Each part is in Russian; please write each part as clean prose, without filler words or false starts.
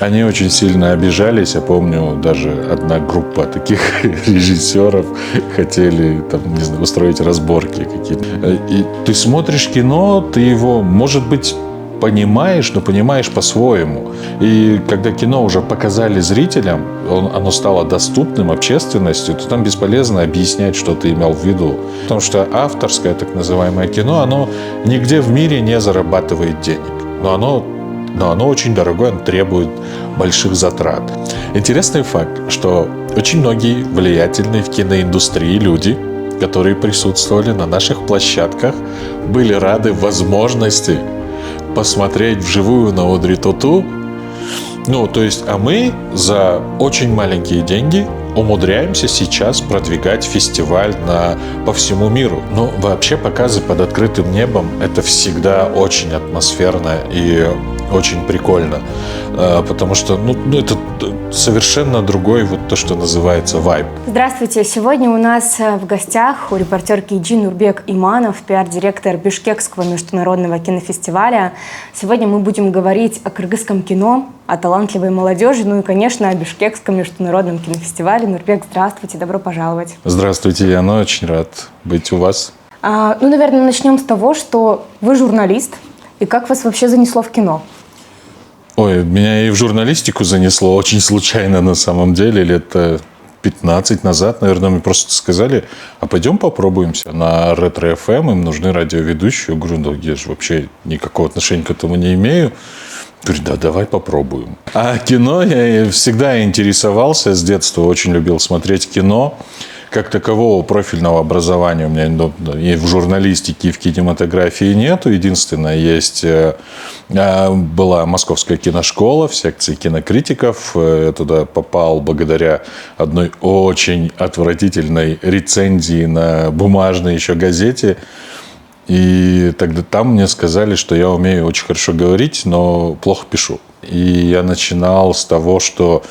Они очень сильно обижались. Я помню, даже одна группа таких режиссеров хотели там, не знаю, устроить разборки какие-то. И ты смотришь кино, ты его, может быть, понимаешь, но понимаешь по-своему. И когда кино уже показали зрителям, оно стало доступным общественности, то там бесполезно объяснять, что ты имел в виду. Потому что авторское, так называемое кино, оно нигде в мире не зарабатывает денег. Но оно очень дорогое, оно требует больших затрат. Интересный факт, что очень многие влиятельные в киноиндустрии люди, которые присутствовали на наших площадках, были рады возможности посмотреть вживую на Одри Тоту. А мы за очень маленькие деньги умудряемся сейчас продвигать фестиваль по всему миру. Но вообще показы под открытым небом – это всегда очень атмосферно и очень прикольно. Потому что это совершенно другой, то, что называется, вайб. Здравствуйте. Сегодня у нас в гостях у репортерки Иджи Нурбек Иманов, пиар-директор Бишкекского международного кинофестиваля. Сегодня мы будем говорить о кыргызском кино, о талантливой молодежи, и, конечно, о Бишкекском международном кинофестивале. Нурбек, здравствуйте, добро пожаловать. Здравствуйте, Яна, очень рад быть у вас. Наверное, начнем с того, что вы журналист, и как вас вообще занесло в кино? Ой, меня и в журналистику занесло очень случайно на самом деле, лет 15 назад, наверное, мне просто сказали, а пойдем попробуемся на Ретро-ФМ, им нужны радиоведущие. Я говорю, я же вообще никакого отношения к этому не имею. Говорю, да, давай попробуем. А кино я всегда интересовался с детства, очень любил смотреть кино. Как такового профильного образования у меня и в журналистике, и в кинематографии нету. Единственное, была Московская киношкола в секции кинокритиков. Я туда попал благодаря одной очень отвратительной рецензии на бумажной еще газете. И тогда там мне сказали, что я умею очень хорошо говорить, но плохо пишу. И я начинал с того, что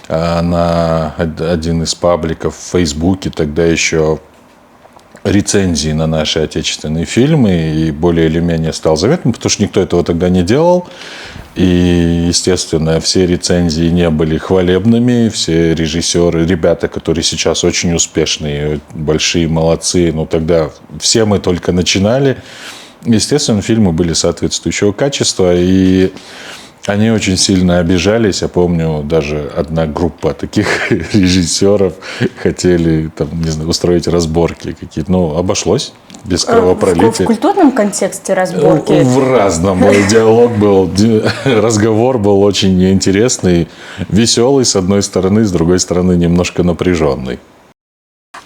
на один из пабликов в Фейсбуке тогда еще рецензии на наши отечественные фильмы, и более или менее стал заметным, потому что никто этого тогда не делал. И, естественно, все рецензии не были хвалебными, все режиссеры, ребята, которые сейчас очень успешные, большие молодцы, тогда все мы только начинали. Естественно, фильмы были соответствующего качества, и они очень сильно обижались. Я помню, даже одна группа таких режиссеров хотели там, не знаю, устроить разборки какие-то. Обошлось без кровопролития. В культурном контексте разборки? В разном. Разговор был очень интересный, веселый с одной стороны, с другой стороны немножко напряженный.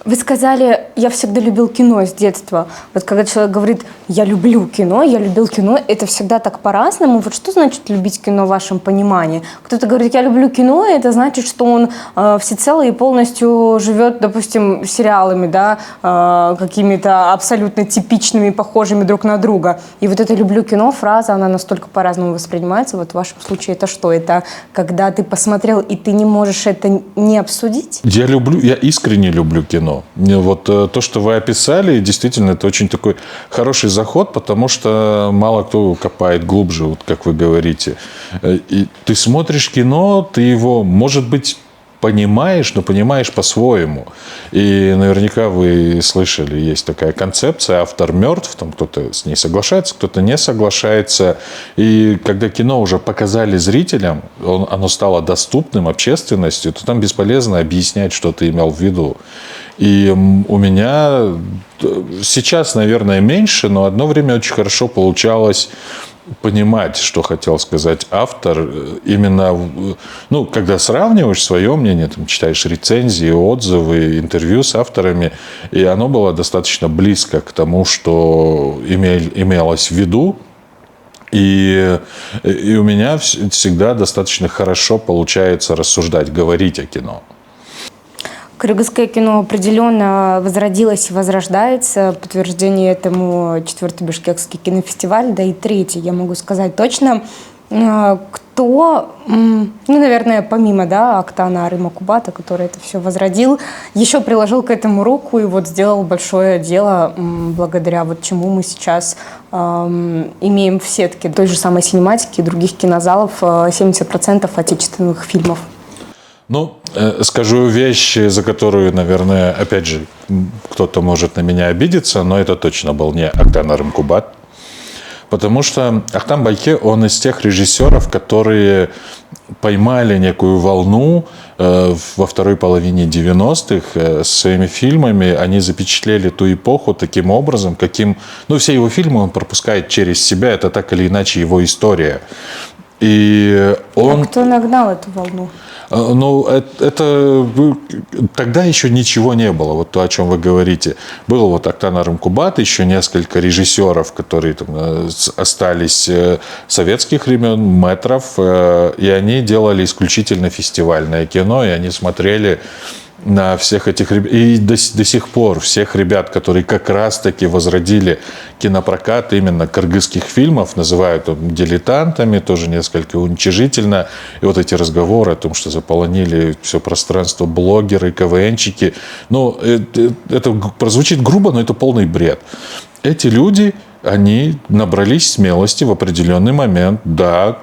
Вы сказали, я всегда любил кино с детства. Вот когда человек говорит, я люблю кино, я любил кино, это всегда так по-разному. Вот что значит любить кино в вашем понимании? Кто-то говорит, я люблю кино, это значит, что он всецело и полностью живет, допустим, сериалами, да, какими-то абсолютно типичными, похожими друг на друга. И вот это «люблю кино» фраза, она настолько по-разному воспринимается. Вот в вашем случае это что? Это когда ты посмотрел, и ты не можешь это не обсудить? Я искренне люблю кино. Вот то, что вы описали, действительно, это очень такой хороший заход, потому что мало кто копает глубже, вот как вы говорите. И ты смотришь кино, ты его, может быть, понимаешь, но понимаешь по-своему. И наверняка вы слышали, есть такая концепция «автор мертв», там кто-то с ней соглашается, кто-то не соглашается. И когда кино уже показали зрителям, оно стало доступным общественности, то там бесполезно объяснять, что ты имел в виду. И у меня сейчас, наверное, меньше, но одно время очень хорошо получалось понимать, что хотел сказать автор. Именно, когда сравниваешь свое мнение, там, читаешь рецензии, отзывы, интервью с авторами, и оно было достаточно близко к тому, что имелось в виду. И у меня всегда достаточно хорошо получается рассуждать, говорить о кино. Кыргызское кино определенно возродилось и возрождается. Подтверждение этому 4-й Бишкекский кинофестиваль, да и 3-й, я могу сказать точно. Кто, ну, наверное, помимо, да, Октана Рымакубата, который это все возродил, еще приложил к этому руку и вот сделал большое дело, благодаря вот чему мы сейчас имеем в сетке той же самой синематики и других кинозалов 70% отечественных фильмов. Ну, скажу вещь, за которую, наверное, опять же, кто-то может на меня обидеться, но это точно был не Октан Рымкубат. Потому что Ахтам Байке, он из тех режиссеров, которые поймали некую волну во второй половине 90-х своими фильмами. Они запечатлели ту эпоху таким образом, каким... Ну, все его фильмы он пропускает через себя, это так или иначе его история. И он... А кто нагнал эту волну? Ну, это тогда еще ничего не было, вот то, о чем вы говорите. Был вот Октан Рымкубат, еще несколько режиссеров, которые там остались советских времен, мэтров, и они делали исключительно фестивальное кино, и они смотрели на всех этих ребят, и до сих пор всех ребят, которые как раз-таки возродили кинопрокат именно кыргызских фильмов, называют дилетантами, тоже несколько уничижительно. И вот эти разговоры о том, что заполонили все пространство блогеры, КВНчики, ну, это прозвучит грубо, но это полный бред. Эти люди, они набрались смелости в определенный момент, да,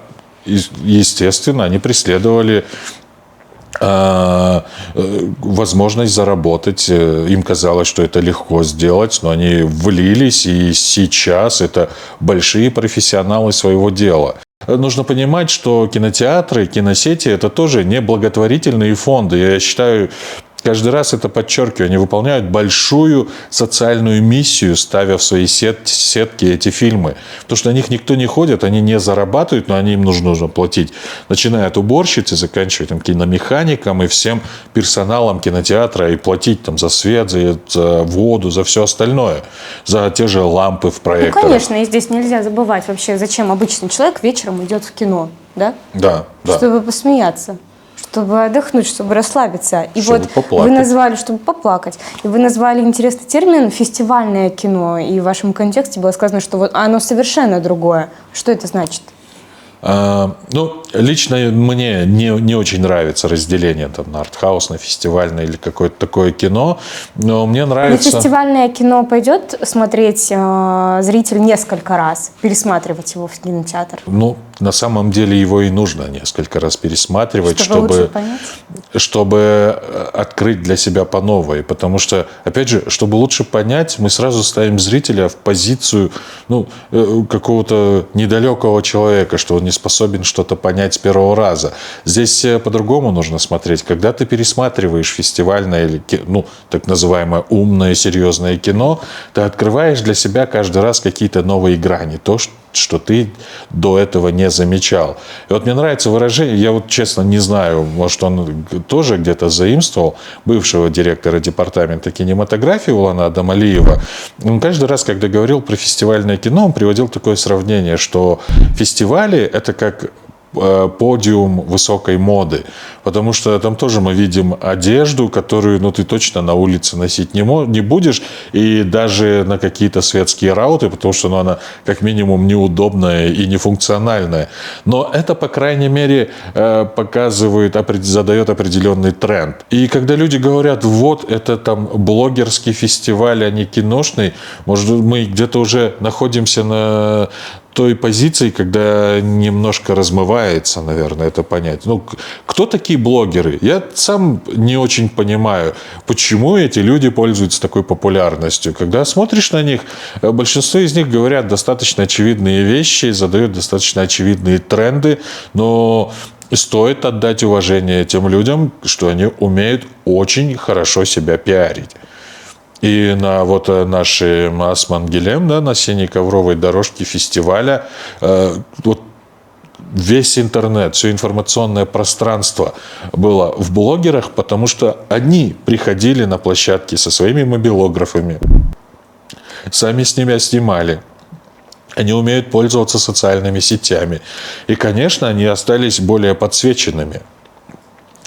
естественно, они преследовали возможность заработать. Им казалось, что это легко сделать, но они влились, и сейчас это большие профессионалы своего дела. Нужно понимать, что кинотеатры, киносети – это тоже не благотворительные фонды. Я считаю, каждый раз это подчеркиваю, они выполняют большую социальную миссию, ставя в свои сетки эти фильмы. Потому что на них никто не ходит, они не зарабатывают, но им нужно платить. Начиная от уборщицы, заканчивая там, киномехаником и всем персоналом кинотеатра, и платить там, за свет, за воду, за все остальное. За те же лампы в проекторах. Ну, конечно, и здесь нельзя забывать вообще, зачем обычный человек вечером идет в кино. Да? Да, да. Чтобы посмеяться. Чтобы отдохнуть, чтобы расслабиться. И чтобы вот поплакать. Вы назвали, чтобы поплакать. И вы назвали интересный термин «фестивальное кино». И в вашем контексте было сказано, что вот оно совершенно другое. Что это значит? Ну, лично мне не очень нравится разделение там, на артхаус, на фестивальное или какое-то такое кино, но мне нравится... Но фестивальное кино пойдет смотреть зритель несколько раз, пересматривать его в кинотеатр? Ну, на самом деле его и нужно несколько раз пересматривать, чтобы открыть для себя по новой. Потому что, опять же, чтобы лучше понять, мы сразу ставим зрителя в позицию какого-то недалекого человека, что он не способен что-то понять с первого раза. Здесь по-другому нужно смотреть. Когда ты пересматриваешь фестивальное или так называемое умное, серьезное кино, ты открываешь для себя каждый раз какие-то новые грани. То, что ты до этого не замечал. И вот мне нравится выражение, я вот честно не знаю, может он тоже где-то заимствовал бывшего директора департамента кинематографии Улана Адамалиева. Он каждый раз, когда говорил про фестивальное кино, он приводил такое сравнение, что фестивали – это как подиум высокой моды. Потому что там тоже мы видим одежду, которую ты точно на улице носить не будешь. И даже на какие-то светские рауты, потому что она как минимум неудобная и нефункциональная. Но это, по крайней мере, показывает, задает определенный тренд. И когда люди говорят, вот это там блогерский фестиваль, а не киношный, может, мы где-то уже находимся на той позиции, когда немножко размывается, наверное, это понять. Кто такие блогеры? Я сам не очень понимаю, почему эти люди пользуются такой популярностью. Когда смотришь на них, большинство из них говорят достаточно очевидные вещи, задают достаточно очевидные тренды, но стоит отдать уважение тем людям, что они умеют очень хорошо себя пиарить. И на вот нашей Асман Гилем, на синей ковровой дорожке фестиваля, вот весь интернет, все информационное пространство было в блогерах, потому что они приходили на площадки со своими мобилографами, сами с ними снимали. Они умеют пользоваться социальными сетями. И, конечно, они остались более подсвеченными.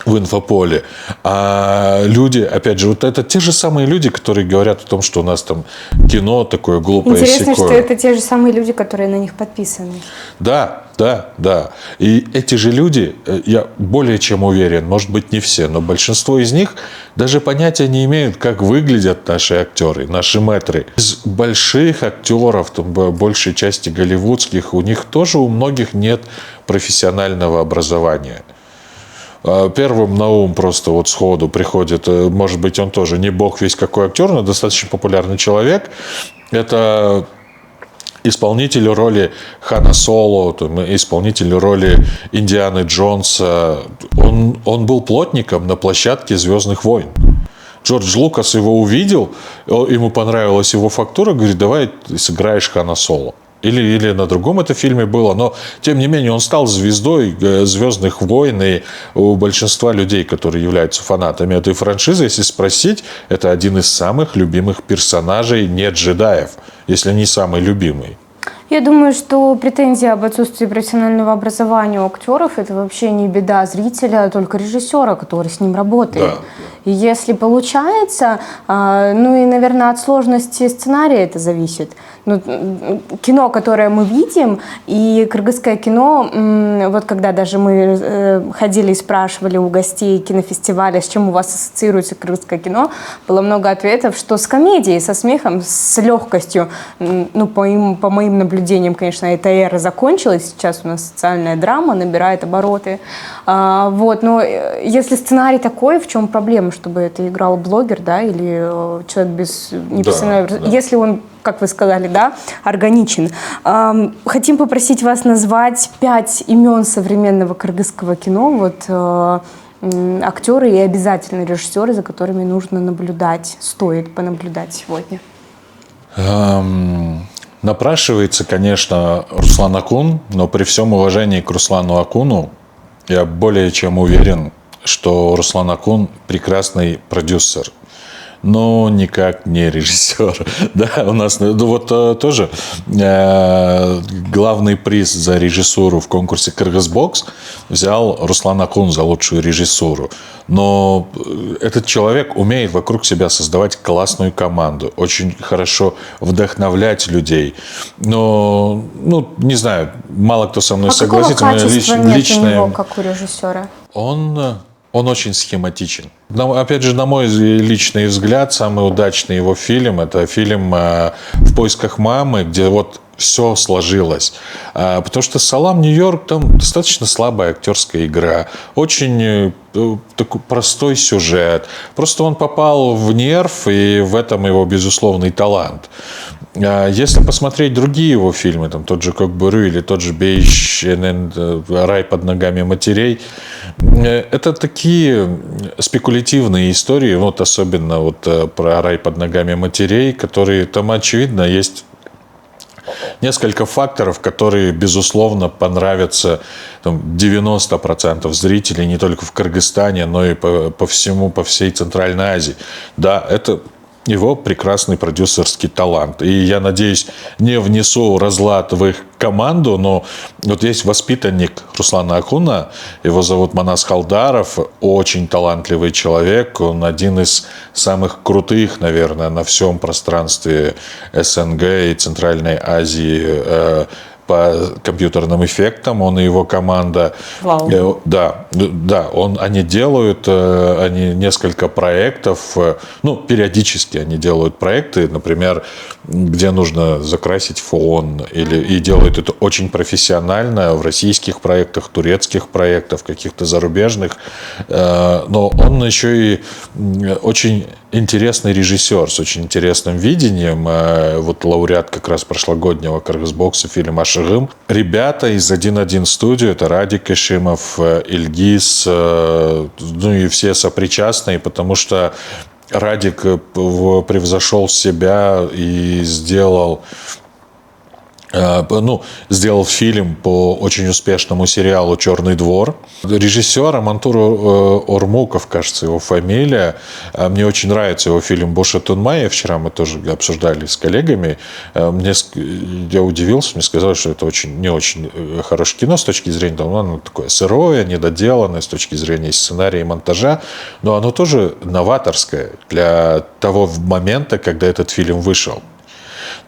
в инфополе. А люди, опять же, вот это те же самые люди, которые говорят о том, что у нас там кино такое глупое, Интересно, сякое. что это те же самые люди, которые на них подписаны. Да, да, да. И эти же люди, я более чем уверен, может быть, не все, но большинство из них даже понятия не имеют, как выглядят наши актеры, наши мэтры. Из больших актеров, там, большей части голливудских, у них тоже у многих нет профессионального образования. Первым на ум просто вот сходу приходит, может быть, он тоже не бог весь какой актер, но достаточно популярный человек. Это исполнитель роли Хана Соло, исполнитель роли Индианы Джонса. Он был плотником на площадке «Звездных войн». Джордж Лукас его увидел, ему понравилась его фактура, говорит, давай сыграешь Хана Соло. Или на другом это фильме было, но тем не менее он стал звездой «Звездных войн», и у большинства людей, которые являются фанатами этой франшизы, если спросить, это один из самых любимых персонажей не джедаев, если не самый любимый. Я думаю, что претензия об отсутствии профессионального образования у актеров – это вообще не беда зрителя, а только режиссера, который с ним работает. Да. И если получается, ну и, наверное, от сложности сценария это зависит. Ну, кино, которое мы видим, и кыргызское кино, вот когда даже мы ходили и спрашивали у гостей кинофестиваля, с чем у вас ассоциируется кыргызское кино, было много ответов, что с комедией, со смехом, с легкостью. Ну, по моим наблюдениям, конечно, эта эра закончилась, сейчас у нас социальная драма набирает обороты. Вот, но если сценарий такой, в чем проблема, чтобы это играл блогер, да, или человек без непрофессионального... Да. Если он, как вы сказали, да, органичен. Хотим попросить вас назвать 5 имен современного кыргызского кино, вот актеры и обязательно режиссеры, за которыми нужно наблюдать, стоит понаблюдать сегодня. Напрашивается, конечно, Руслан Акун, но при всем уважении к Руслану Акуну, я более чем уверен, что Руслан Акун прекрасный продюсер, но никак не режиссер. Да, у нас вот тоже главный приз за режиссуру в конкурсе «Кыргызбокс» взял Руслан Акун за лучшую режиссуру. Но этот человек умеет вокруг себя создавать классную команду, очень хорошо вдохновлять людей. Но, ну, не знаю, мало кто со мной согласится. Какого качества нет у него, как у режиссера? Он очень схематичен. Опять же, на мой личный взгляд, самый удачный его фильм – это фильм «В поисках мамы», где вот все сложилось. Потому что «Салам, Нью-Йорк» там достаточно слабая актерская игра. Очень такой простой сюжет. Просто он попал в нерв, и в этом его безусловный талант. Если посмотреть другие его фильмы, там тот же «Кокбурю» или тот же «Бейш», «Рай под ногами матерей», это такие спекулятивные истории, вот особенно вот про «Рай под ногами матерей», которые там, очевидно, есть несколько факторов, которые, безусловно, понравятся там, 90% зрителей не только в Кыргызстане, но и по всей Центральной Азии. Да, это его прекрасный продюсерский талант. И я надеюсь, не внесу разлад в их команду, но вот есть воспитанник Руслана Акуна, его зовут Манас Халдаров, очень талантливый человек, он один из самых крутых, наверное, на всем пространстве СНГ и Центральной Азии по компьютерным эффектам, он и его команда. Вау. Да, они делают они несколько проектов, ну, периодически они делают проекты, например, где нужно закрасить фон, и делают это очень профессионально в российских проектах, турецких проектах, каких-то зарубежных, но он еще и очень интересный режиссер с очень интересным видением. Вот лауреат как раз прошлогоднего Кыргызбокса фильм «Ашыгым». Ребята из 1.1 студию, это Радик Ишимов, Ильгиз, ну и все сопричастные, потому что Радик превзошел себя и сделал сделал фильм по очень успешному сериалу «Черный двор». Режиссер Мантур Ормуков, кажется, его фамилия. Мне очень нравится его фильм «Боша Тунмая». Вчера мы тоже обсуждали с коллегами. Я удивился, мне сказали, что это не очень хорошее кино с точки зрения, оно такое сырое, недоделанное с точки зрения сценария и монтажа, но оно тоже новаторское для того момента, когда этот фильм вышел.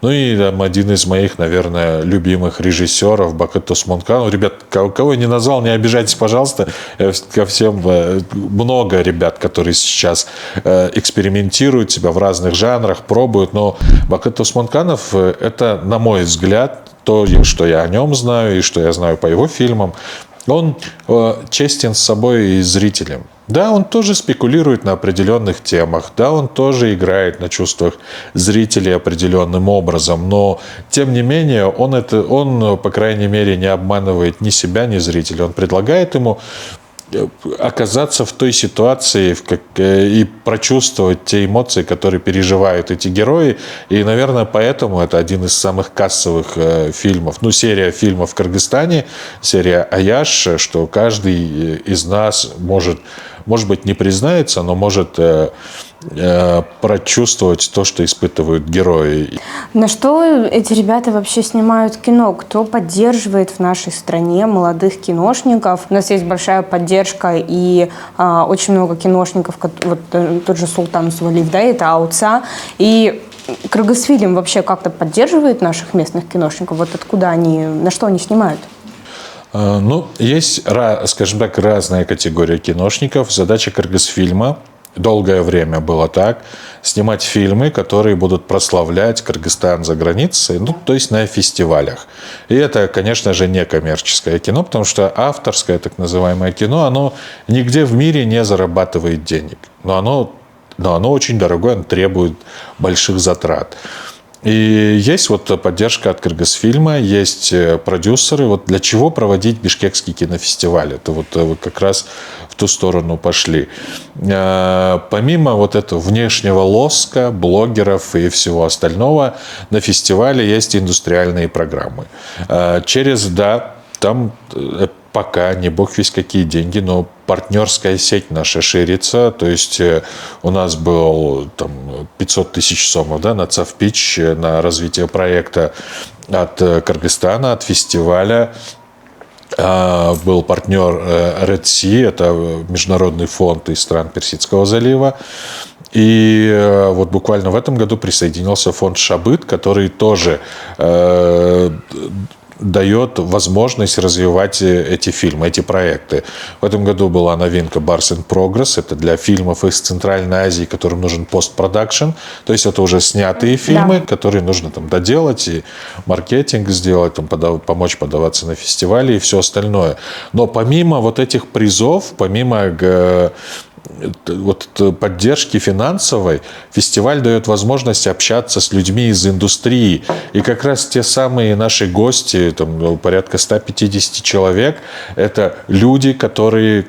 Ну и там один из моих, наверное, любимых режиссеров Бакыт Осмонкан. Ребят, кого я не назвал, не обижайтесь, пожалуйста. Ко всем много ребят, которые сейчас экспериментируют себя в разных жанрах, пробуют. Но Бакыт Осмонканов – это, на мой взгляд, то, что я о нем знаю и что я знаю по его фильмам. Он честен с собой и зрителем. Да, он тоже спекулирует на определенных темах, да, он тоже играет на чувствах зрителей определенным образом, но, тем не менее, он, по крайней мере, не обманывает ни себя, ни зрителя. Он предлагает ему оказаться в той ситуации и прочувствовать те эмоции, которые переживают эти герои. И, наверное, поэтому это один из самых кассовых фильмов. Серия фильмов в Кыргызстане, серия «Аяш», что каждый из нас может быть, не признается, но может прочувствовать то, что испытывают герои. На что эти ребята вообще снимают кино? Кто поддерживает в нашей стране молодых киношников? У нас есть большая поддержка и очень много киношников, вот тот же Султан Сувалиев, да, это Ауца. И Кыргызфильм вообще как-то поддерживает наших местных киношников? Вот откуда на что они снимают? Есть, скажем так, разная категория киношников. Задача Кыргызфильма долгое время было так: снимать фильмы, которые будут прославлять Кыргызстан за границей, то есть на фестивалях. И это, конечно же, не коммерческое кино, потому что авторское, так называемое кино, оно нигде в мире не зарабатывает денег. Но оно очень дорогое, оно требует больших затрат. И есть поддержка от Кыргызфильма, есть продюсеры. Для чего проводить Бишкекский кинофестиваль? Это вы как раз в ту сторону пошли. Помимо этого внешнего лоска, блогеров и всего остального, на фестивале есть индустриальные программы. Там пока не бог весть какие деньги, но партнерская сеть наша ширится. То есть у нас был 500 тысяч сомов на Цавпич, на развитие проекта от Кыргызстана, от фестиваля. Был партнер Red Sea, это международный фонд из стран Персидского залива. И буквально в этом году присоединился фонд Шабыт, который тоже дает возможность развивать эти фильмы, эти проекты. В этом году была новинка Bars in Progress. Это для фильмов из Центральной Азии, которым нужен постпродакшн. То есть это уже снятые фильмы, которые нужно доделать и маркетинг сделать, помочь подаваться на фестивали и все остальное. Но помимо этих призов, помимо поддержки финансовой, фестиваль дает возможность общаться с людьми из индустрии. И как раз те самые наши гости, порядка 150 человек, это люди, которые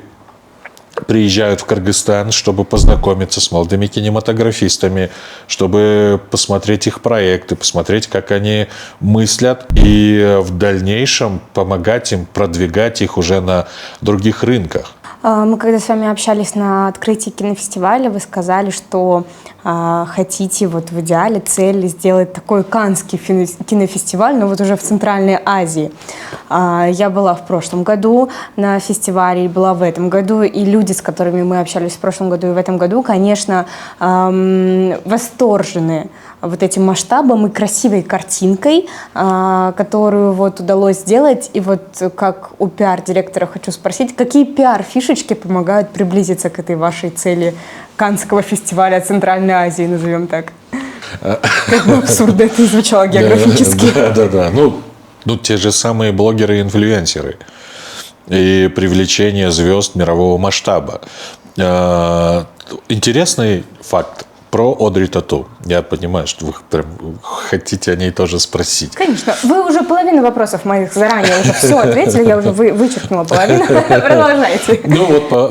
приезжают в Кыргызстан, чтобы познакомиться с молодыми кинематографистами, чтобы посмотреть их проекты, посмотреть, как они мыслят, и в дальнейшем помогать им продвигать их уже на других рынках. Мы когда с вами общались на открытии кинофестиваля, вы сказали, что хотите в идеале цель сделать такой каннский кинофестиваль, но уже в Центральной Азии. Я была в прошлом году на фестивале, и была в этом году, и люди, с которыми мы общались в прошлом году и в этом году, конечно, восторжены этим масштабом и красивой картинкой, которую удалось сделать. И как у пиар-директора хочу спросить, какие пиар-фишечки помогают приблизиться к этой вашей цели Каннского фестиваля Центральной Азии, назовем так? Как бы абсурдно это звучало географически. Да. Те же самые блогеры и инфлюенсеры. И привлечение звезд мирового масштаба. Интересный факт про Одри Тату. Я понимаю, что вы прям хотите о ней тоже спросить. Конечно. Вы уже половину вопросов моих заранее уже все ответили. Я уже вычеркнула половину. Продолжайте.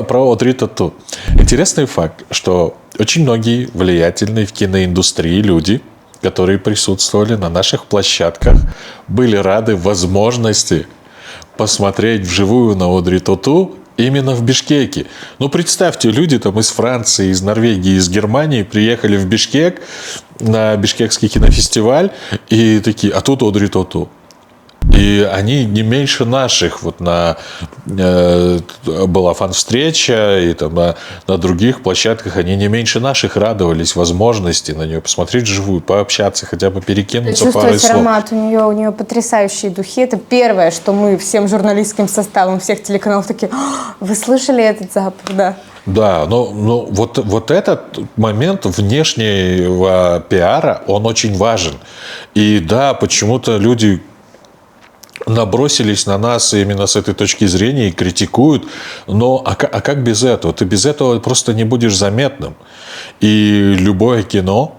Про Одри Тату. Интересный факт, что очень многие влиятельные в киноиндустрии люди которые присутствовали на наших площадках, были рады возможности посмотреть вживую на Одри Тоту именно в Бишкеке. Ну, представьте, люди там из Франции, из Норвегии, из Германии приехали в Бишкек на Бишкекский кинофестиваль и такие, а тут Одри Тоту. И они не меньше наших. Вот была фан-встреча, и там на других площадках они не меньше наших радовались возможности на нее посмотреть вживую, пообщаться, хотя бы перекинуться парой Чувствовать слов. аромат, у нее потрясающие духи. Это первое, что мы всем журналистским составом всех телеканалов такие: вы слышали этот запах, да? Да, но вот этот момент внешнего пиара, он очень важен. И да, почему-то люди набросились на нас именно с этой точки зрения и критикуют. Но а как без этого? Ты без этого просто не будешь заметным. И любое кино,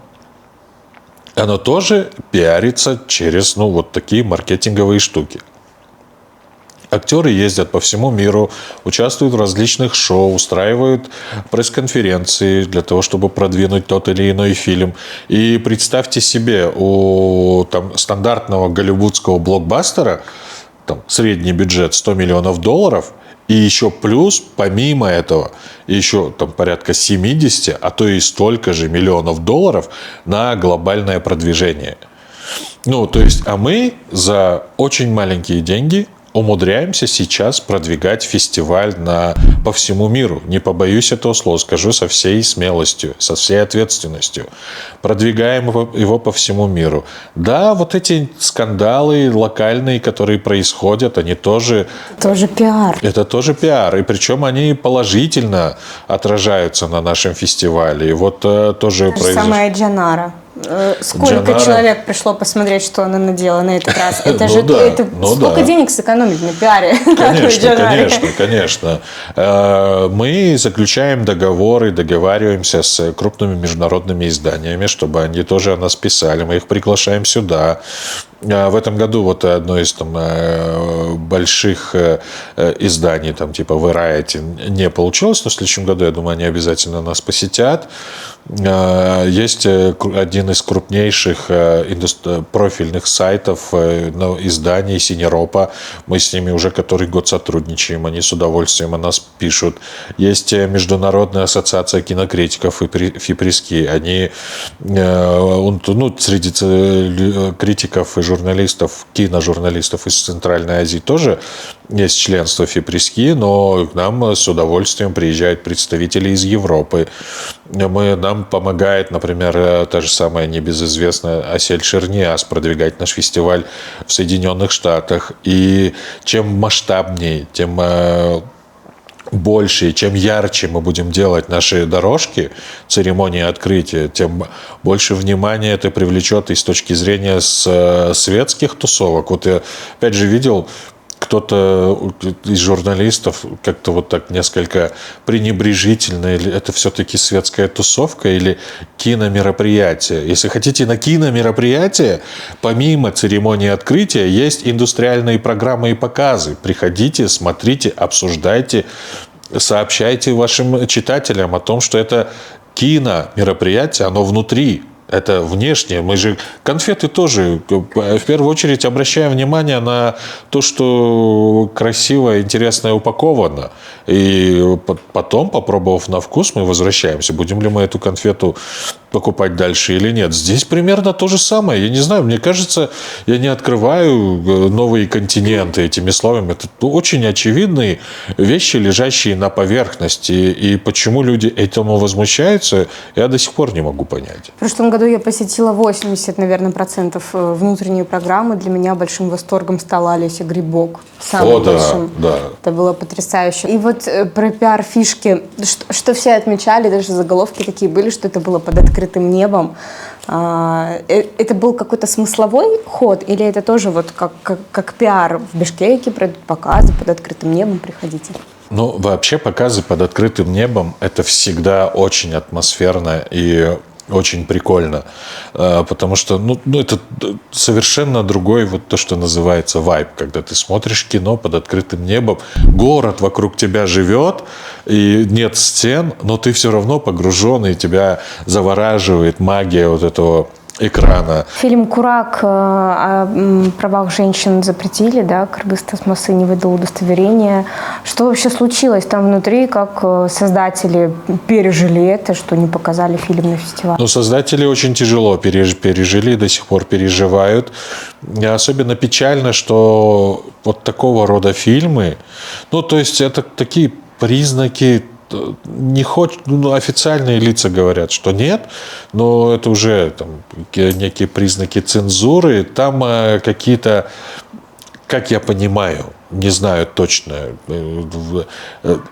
оно тоже пиарится через вот такие маркетинговые штуки. Актеры ездят по всему миру, участвуют в различных шоу, устраивают пресс-конференции для того, чтобы продвинуть тот или иной фильм. И представьте себе, у стандартного голливудского блокбастера средний бюджет $100 миллионов, и еще плюс, помимо этого, еще порядка 70, а то и столько же миллионов долларов на глобальное продвижение. То есть, а мы за очень маленькие деньги умудряемся сейчас продвигать фестиваль по всему миру. Не побоюсь этого слова, скажу со всей смелостью, со всей ответственностью. Продвигаем его по всему миру. Да, вот эти скандалы локальные, которые происходят, они тоже... Тоже пиар. Это тоже пиар. И причем они положительно отражаются на нашем фестивале. И вот тоже произошло... Самая Джанара. Сколько человек пришло посмотреть, что она надела на этот раз? Это же сколько денег сэкономить на пиаре? Конечно. Мы заключаем договоры, договариваемся с крупными международными изданиями, чтобы они тоже о нас писали. Мы их приглашаем сюда. В этом году одно из больших изданий, типа Variety, не получилось, но в следующем году, я думаю, они обязательно нас посетят. Есть один из крупнейших профильных сайтов, изданий Синеропа. Мы с ними уже который год сотрудничаем. Они с удовольствием о нас пишут. Есть Международная ассоциация кинокритиков ФИПРИСКИ. Они среди критиков и журналистов, киножурналистов из Центральной Азии тоже есть членство ФИПРИСКИ, но к нам с удовольствием приезжают представители из Европы. Нам помогает, например, та же самая небезызвестная Асель Шерниас продвигать наш фестиваль в Соединенных Штатах. И чем масштабнее, тем больше, чем ярче мы будем делать наши дорожки, церемонии открытия, тем больше внимания это привлечет и с точки зрения светских тусовок. Вот я опять же видел, кто-то из журналистов как-то так несколько пренебрежительно, это все-таки светская тусовка или киномероприятие. Если хотите, на киномероприятие, помимо церемонии открытия, есть индустриальные программы и показы. Приходите, смотрите, обсуждайте, сообщайте вашим читателям о том, что это киномероприятие, оно внутри. Это внешне. Мы же конфеты тоже в первую очередь обращаем внимание на то, что красиво, интересно упаковано. И потом, попробовав на вкус, мы возвращаемся. Будем ли мы эту конфету покупать дальше или нет. Здесь примерно то же самое. Я не знаю, мне кажется, я не открываю новые континенты этими словами. Это очень очевидные вещи, лежащие на поверхности. И почему люди этому возмущаются, я до сих пор не могу понять. В прошлом году я посетила 80, наверное, процентов внутренней программы. Для меня большим восторгом стала Олеся Грибок. Самым большим. Да. Это было потрясающе. И вот про пиар-фишки, что все отмечали, даже заголовки такие были, что это было под открытым небом. Это был какой-то смысловой ход, или это тоже вот как пиар в Бишкеке, пройдут показы под открытым небом, приходите? Ну, вообще показы под открытым небом – это всегда очень атмосферно и очень прикольно, потому что это совершенно другой вот то, что называется вайб, когда ты смотришь кино под открытым небом, город вокруг тебя живет, и нет стен, но ты все равно погружен, и тебя завораживает магия вот этого экрана. Фильм «Курак» о правах женщин запретили, да, Кыргыз-Тасмасы не выдал удостоверение. Что вообще случилось там внутри, как создатели пережили это, что не показали фильм на фестивале? Но создатели очень тяжело пережили, до сих пор переживают. И особенно печально, что вот такого рода фильмы, ну, то есть это такие признаки, не хочет, ну, официальные лица говорят, что нет, но это уже там, некие признаки цензуры. Там какие-то, как я понимаю, не знаю точно,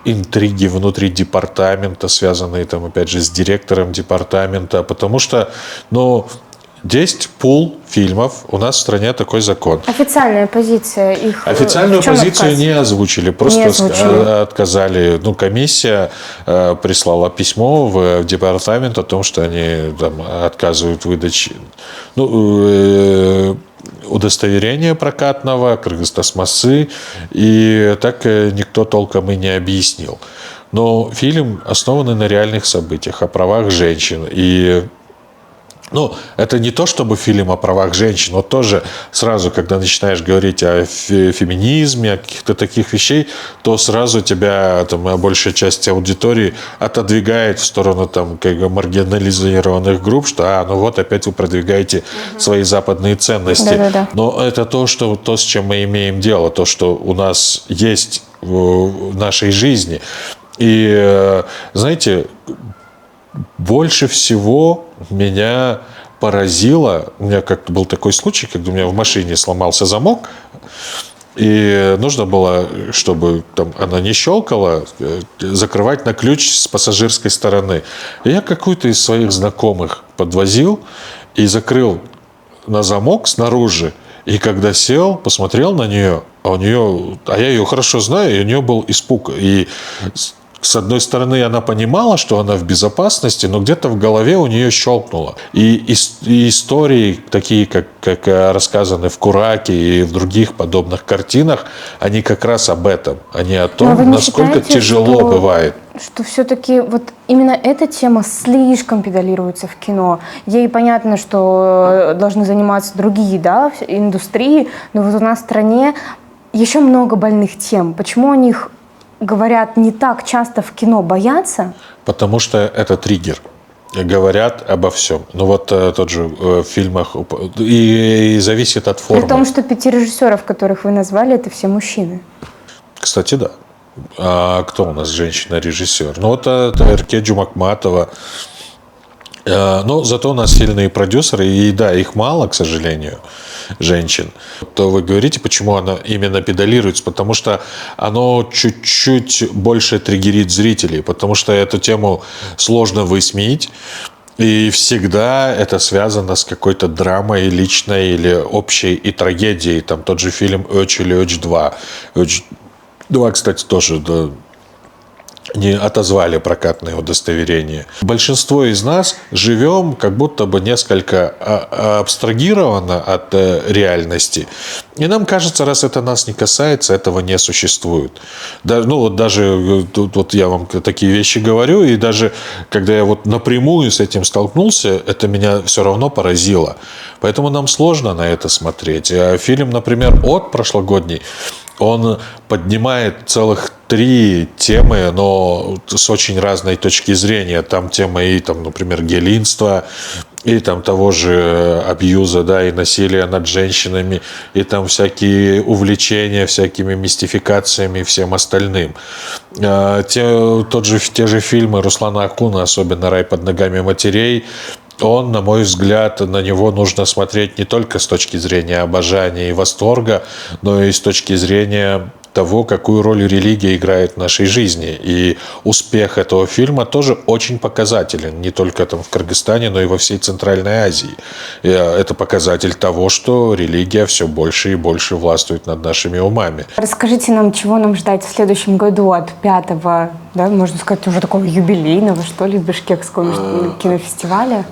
интриги внутри департамента, связанные там, опять же, с директором департамента, потому что, ну, 10 пул фильмов, у нас в стране такой закон. Официальная позиция их. Официальную позицию отказ? не озвучили, просто Не озвучили. отказали. Ну, комиссия прислала письмо в департамент о том, что они там отказывают в выдаче удостоверения прокатного, Кыргыз-Тасмасы, и так никто толком и не объяснил. Но фильм основан на реальных событиях, о правах женщин. И ну, это не то, чтобы фильм о правах женщин, но тоже сразу, когда начинаешь говорить о феминизме, о каких-то таких вещей, то сразу тебя там, большая часть аудитории отодвигает в сторону там, как бы маргинализированных групп, что ну вот опять вы продвигаете свои западные ценности. Да-да-да. Но это то, с чем мы имеем дело, то, что у нас есть в нашей жизни. И, знаете, больше всего меня поразило, у меня как-то был такой случай, когда у меня в машине сломался замок, и нужно было, чтобы там она не щелкала, закрывать на ключ с пассажирской стороны. И я какую-то из своих знакомых подвозил и закрыл на замок снаружи. И когда сел, посмотрел на нее, а я ее хорошо знаю, и у нее был испуг. И с одной стороны, она понимала, что она в безопасности, но где-то в голове у нее щелкнуло. И истории, такие, как рассказаны в «Кураке» и в других подобных картинах, они как раз об этом. Они о том, насколько считаете, тяжело бывает. Что все-таки вот именно эта тема слишком педалируется в кино. Ей понятно, что должны заниматься другие, да, индустрии, но вот у нас в стране еще много больных тем. Почему о них говорят не так часто в кино, боятся? Потому что это триггер. Говорят обо всем. Ну вот тот же в фильмах. И зависит от формы. При том, что 5 режиссеров, которых вы назвали, это все мужчины. Кстати, да. А кто у нас женщина-режиссер? Ну вот это Эрке Джумакматова. Но зато у нас сильные продюсеры, и да, их мало, к сожалению, женщин. То вы говорите, почему она именно педалируется? Потому что оно чуть-чуть больше триггерит зрителей, потому что эту тему сложно высмеять. И всегда это связано с какой-то драмой личной или общей и трагедией. Там тот же фильм «Öç» или «Öç 2». «Öç 2», кстати, тоже, да, не отозвали прокатное удостоверение. Большинство из нас живем как будто бы несколько абстрагированно от реальности. И нам кажется, раз это нас не касается, этого не существует. Даже вот я вам такие вещи говорю, и даже когда я вот напрямую с этим столкнулся, это меня все равно поразило. Поэтому нам сложно на это смотреть. Фильм, например, «От» прошлогодний, он поднимает целых 3 темы, но с очень разной точки зрения. Там тема и, там, например, гейлинства, и там того же абьюза, да, и насилия над женщинами, и там всякие увлечения всякими мистификациями и всем остальным. Те же фильмы Руслана Акуна, особенно «Рай под ногами матерей», он, на мой взгляд, на него нужно смотреть не только с точки зрения обожания и восторга, но и с точки зрения того, какую роль религия играет в нашей жизни. И успех этого фильма тоже очень показателен, не только там в Кыргызстане, но и во всей Центральной Азии. И это показатель того, что религия все больше и больше властвует над нашими умами. Расскажите нам, чего нам ждать в следующем году от 5-го, да, можно сказать, уже такого юбилейного, что ли, Бишкекского кинофестиваля?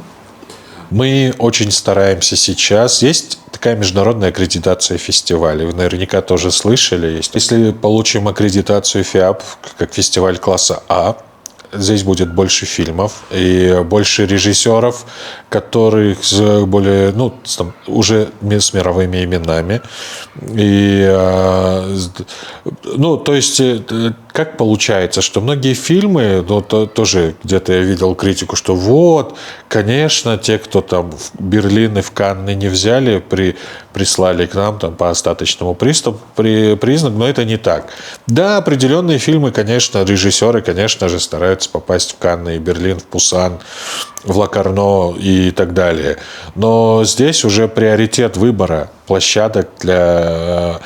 Мы очень стараемся сейчас. Есть такая международная аккредитация фестивалей. Вы наверняка тоже слышали. Если получим аккредитацию ФИАП как фестиваль класса А, здесь будет больше фильмов и больше режиссеров, которых с более, ну, уже с мировыми именами. И, ну, то есть, как получается, что многие фильмы, ну, тоже где-то я видел критику, что вот, конечно, те, кто там в Берлин и в Канны не взяли, прислали к нам там по остаточному признаку, но это не так. Да, определенные фильмы, конечно, режиссеры, конечно же, стараются попасть в Канны и Берлин, в Пусан, в Локарно и так далее. Но здесь уже приоритет выбора площадок для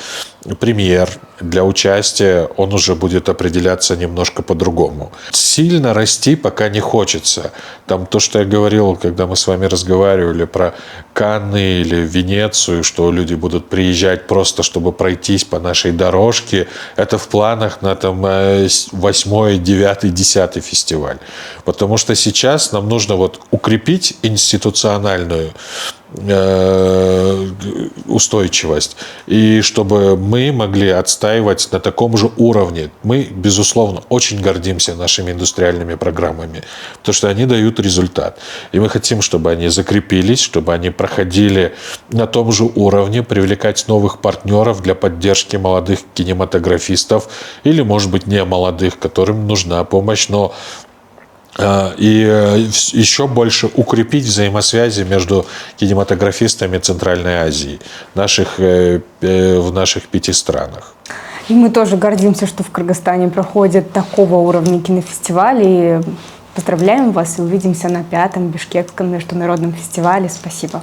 премьер, для участия, он уже будет определяться немножко по-другому. Сильно расти пока не хочется. Там то, что я говорил, когда мы с вами разговаривали про Канны или Венецию, что люди будут приезжать просто, чтобы пройтись по нашей дорожке, это в планах на там 8, 9, 10 фестиваль. Потому что сейчас нам нужно вот укрепить институциональную устойчивость, и чтобы мы могли отстаивать на таком же уровне. Мы, безусловно, очень гордимся нашими индустриальными программами, потому что они дают результат. И мы хотим, чтобы они закрепились, чтобы они проходили на том же уровне, привлекать новых партнеров для поддержки молодых кинематографистов или, может быть, не молодых, которым нужна помощь, но и еще больше укрепить взаимосвязи между кинематографистами Центральной Азии, в наших 5 странах. И мы тоже гордимся, что в Кыргызстане проходит такого уровня кинофестиваль. И поздравляем вас и увидимся на 5-м Бишкекском международном фестивале. Спасибо.